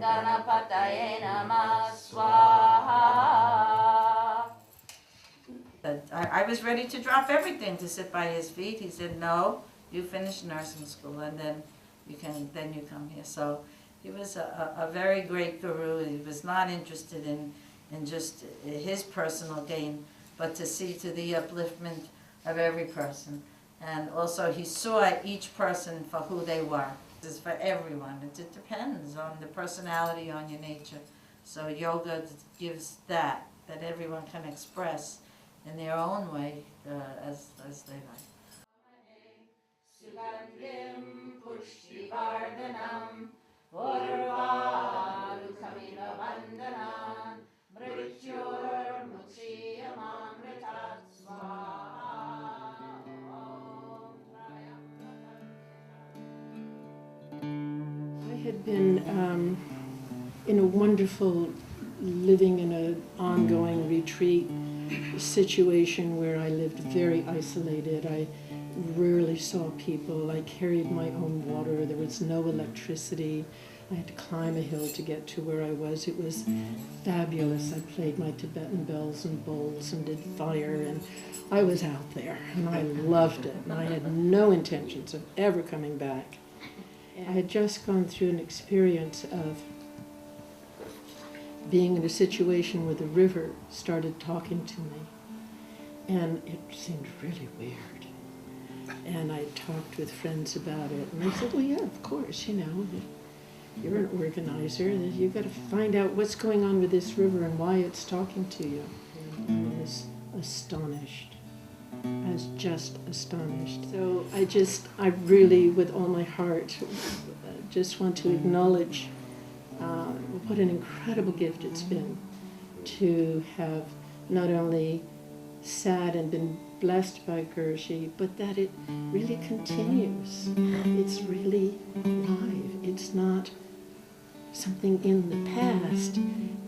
Ganapataye Namah Swaha. I was ready to drop everything to sit by his feet. He said, no, you finish nursing school and then you come here. So he was a very great guru. He was not interested in just his personal gain, but to see to the upliftment of every person. And also he saw each person for who they were. This is for everyone. It depends on the personality, on your nature. So yoga gives that everyone can express in their own way as they like. Sugandhim Pushtivardhanam Urvarukamila Vandanan Mrityur Mukshiyamamritat Swaha. I had been in a wonderful living in an ongoing retreat situation where I lived very isolated. I rarely saw people. I carried my own water. There was no electricity. I had to climb a hill to get to where I was. It was fabulous. I played my Tibetan bells and bowls and did fire, and I was out there, and I loved it. And I had no intentions of ever coming back. I had just gone through an experience of being in a situation where the river started talking to me, and it seemed really weird. And I talked with friends about it, and they said, well, yeah, of course, you know, you're an organizer, you've got to find out what's going on with this river and why it's talking to you. And I was astonished. I was just astonished. So I really, with all my heart, just want to acknowledge what an incredible gift it's been to have not only sat and been blessed by Gurji, but that it really continues. It's really alive. It's not something in the past.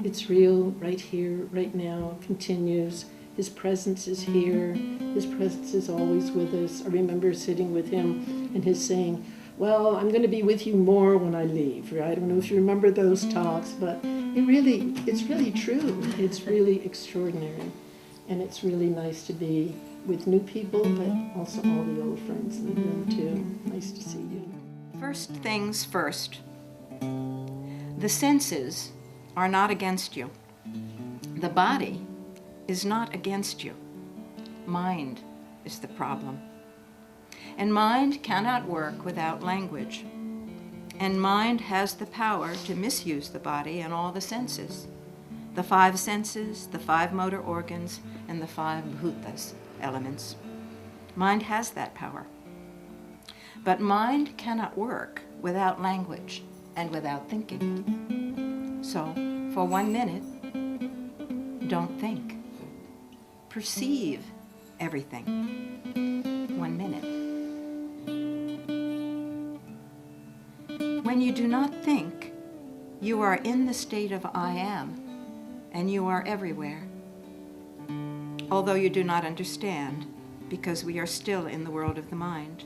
It's real right here, right now, continues. His presence is here. His presence is always with us. I remember sitting with him and his saying, well, I'm going to be with you more when I leave. Right? I don't know if you remember those talks, but it's really true. It's really extraordinary. And it's really nice to be with new people, but also all the old friends in the room too. Nice to see you. First things first. The senses are not against you. The body is not against you. Mind is the problem. And mind cannot work without language. And mind has the power to misuse the body and all the senses. The 5 senses, the 5 motor organs, and the 5 bhutas, elements. Mind has that power. But mind cannot work without language and without thinking. So, for 1 minute, don't think. Perceive everything. 1 minute. When you do not think, you are in the state of I am, and you are everywhere. Although you do not understand, because we are still in the world of the mind.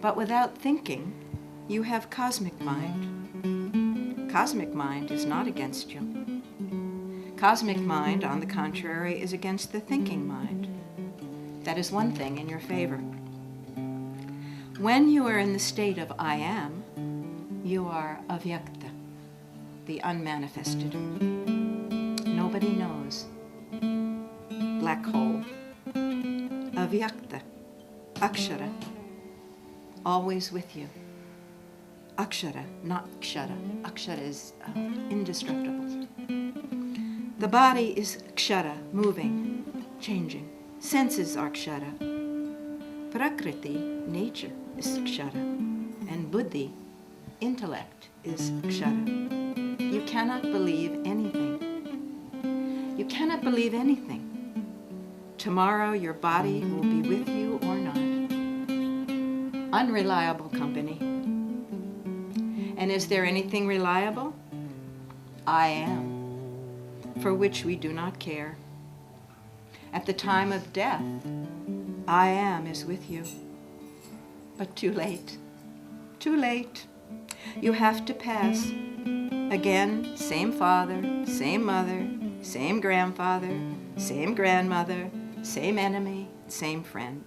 But without thinking, you have cosmic mind. Cosmic mind is not against you. Cosmic mind, on the contrary, is against the thinking mind. That is one thing in your favor. When you are in the state of I am, you are avyakta, the unmanifested. Nobody knows. Black hole. Avyakta, akshara, always with you. Akshara, not kshara. Akshara is indestructible. The body is kshara, moving, changing. Senses are kshara. Prakriti, nature, is kshara. And buddhi, intellect, is kshara. You cannot believe anything. You cannot believe anything. Tomorrow your body will be with you or not. Unreliable company. And is there anything reliable? I am, for which we do not care. At the time of death, I am is with you. But too late. Too late. You have to pass. Again, same father, same mother, same grandfather, same grandmother, same enemy, same friend.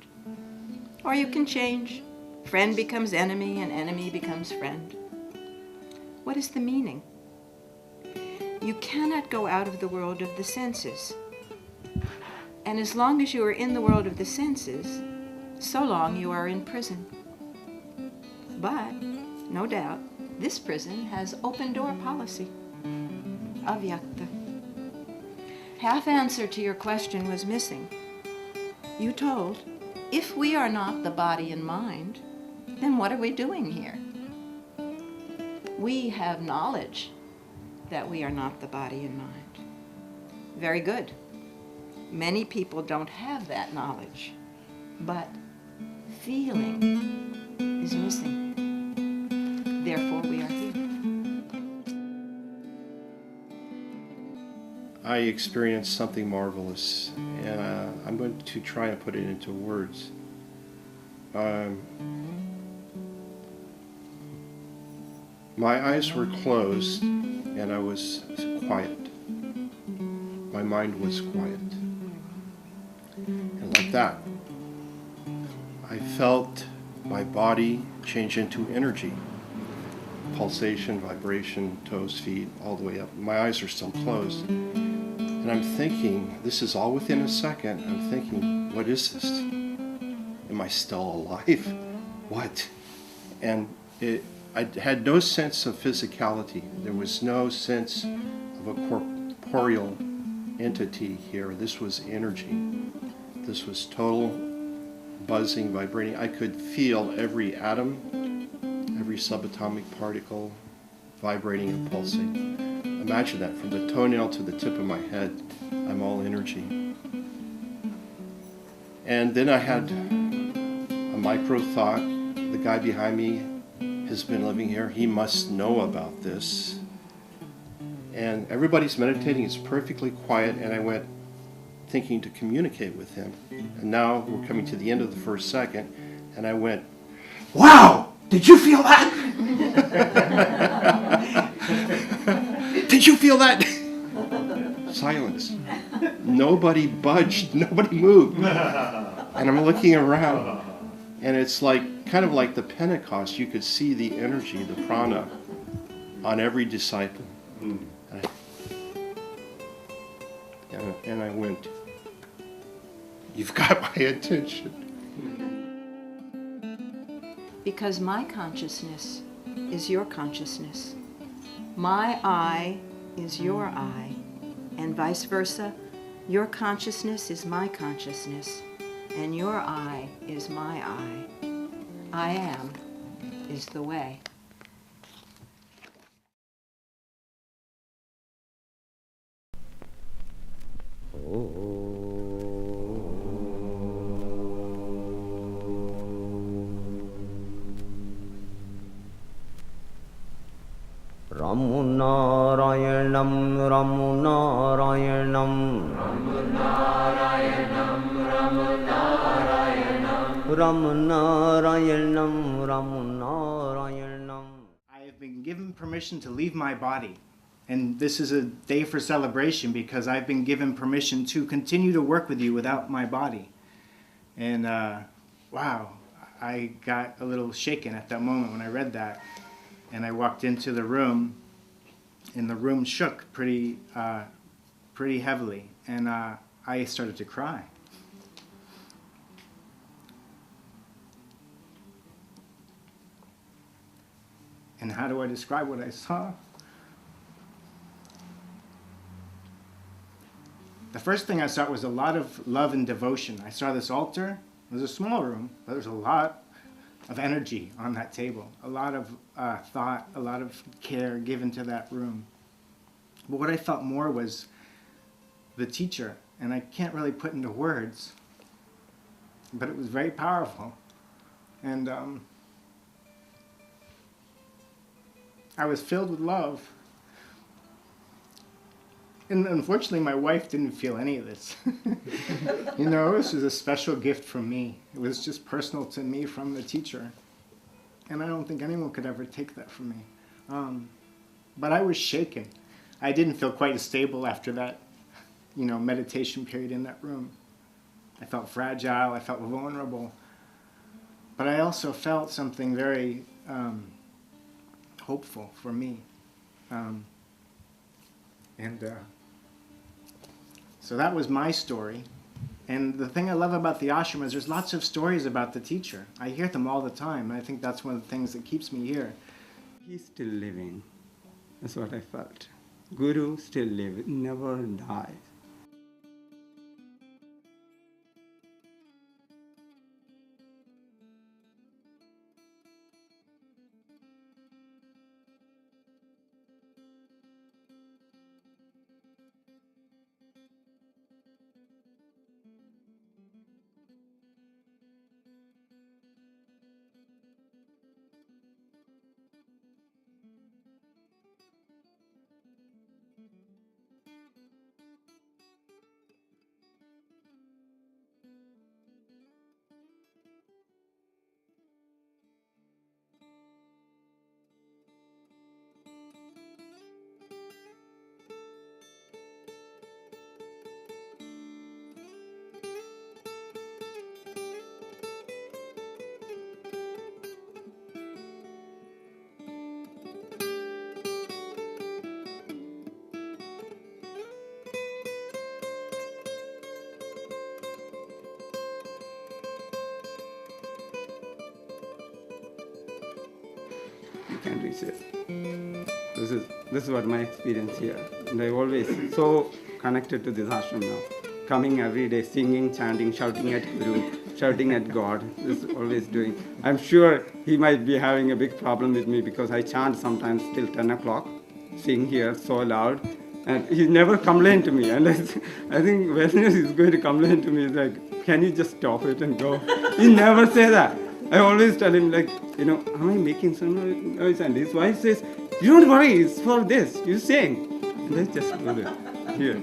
Or you can change. Friend becomes enemy and enemy becomes friend. What is the meaning? You cannot go out of the world of the senses. And as long as you are in the world of the senses, so long you are in prison. But, no doubt, this prison has open door policy. Avyakta. Half answer to your question was missing. You told, if we are not the body and mind, then what are we doing here? We have knowledge that we are not the body and mind. Very good. Many people don't have that knowledge, but feeling is missing. Therefore, we are here. I experienced something marvelous, and I'm going to try and put it into words. My eyes were closed, and I was quiet. My mind was quiet. And like that, I felt my body change into energy. Pulsation, vibration, toes, feet, all the way up. My eyes are still closed. And I'm thinking, this is all within a second. I'm thinking, what is this? Am I still alive? What? And I had no sense of physicality. There was no sense of a corporeal entity here. This was energy. This was total buzzing, vibrating. I could feel every atom, every subatomic particle vibrating and pulsing. Imagine that, from the toenail to the tip of my head, I'm all energy. And then I had a micro thought, the guy behind me has been living here, he must know about this. And everybody's meditating, it's perfectly quiet, and I went thinking to communicate with him. And now we're coming to the end of the first second, and I went, wow, did you feel that? Did you feel that? Silence. Nobody budged, nobody moved. And I'm looking around, and it's like, kind of like the Pentecost, you could see the energy, the prana, on every disciple. And I went, you've got my attention. Because my consciousness is your consciousness. My I is your I, and vice versa. Your consciousness is my consciousness, and your I is my I. I am is the way. Ramunarayanam, Ramunarayanam, Ramunarayanam, Ramunarayanam. I have been given permission to leave my body. And this is a day for celebration because I've been given permission to continue to work with you without my body. And wow, I got a little shaken at that moment when I read that. And I walked into the room, and the room shook pretty heavily. And I started to cry. And how do I describe what I saw? The first thing I saw was a lot of love and devotion. I saw this altar. It was a small room, but there was a lot of energy on that table. A lot of thought, a lot of care given to that room. But what I felt more was the teacher, and I can't really put into words, but it was very powerful. And I was filled with love. And unfortunately, my wife didn't feel any of this. You know, this was a special gift from me. It was just personal to me from the teacher. And I don't think anyone could ever take that from me. but I was shaken. I didn't feel quite stable after that, meditation period in that room. I felt fragile, I felt vulnerable, but I also felt something very hopeful for me. So that was my story. And the thing I love about the ashram is there's lots of stories about the teacher. I hear them all the time, and I think that's one of the things that keeps me here. He's still living. That's what I felt. Guru still lives, never dies. You can reach it. This is what my experience here. And I'm always so connected to this ashram now. Coming every day, singing, chanting, shouting at Guru, shouting at God. This is always doing. I'm sure he might be having a big problem with me because I chant sometimes till 10 o'clock, sing here so loud. And he never complained to me. And I think when he's going to complain to me, he's like, can you just stop it and go? He never say that. I always tell him, like, am I making some noise? And his wife says, you don't worry, it's for this. You sing. And let's just go there. Here.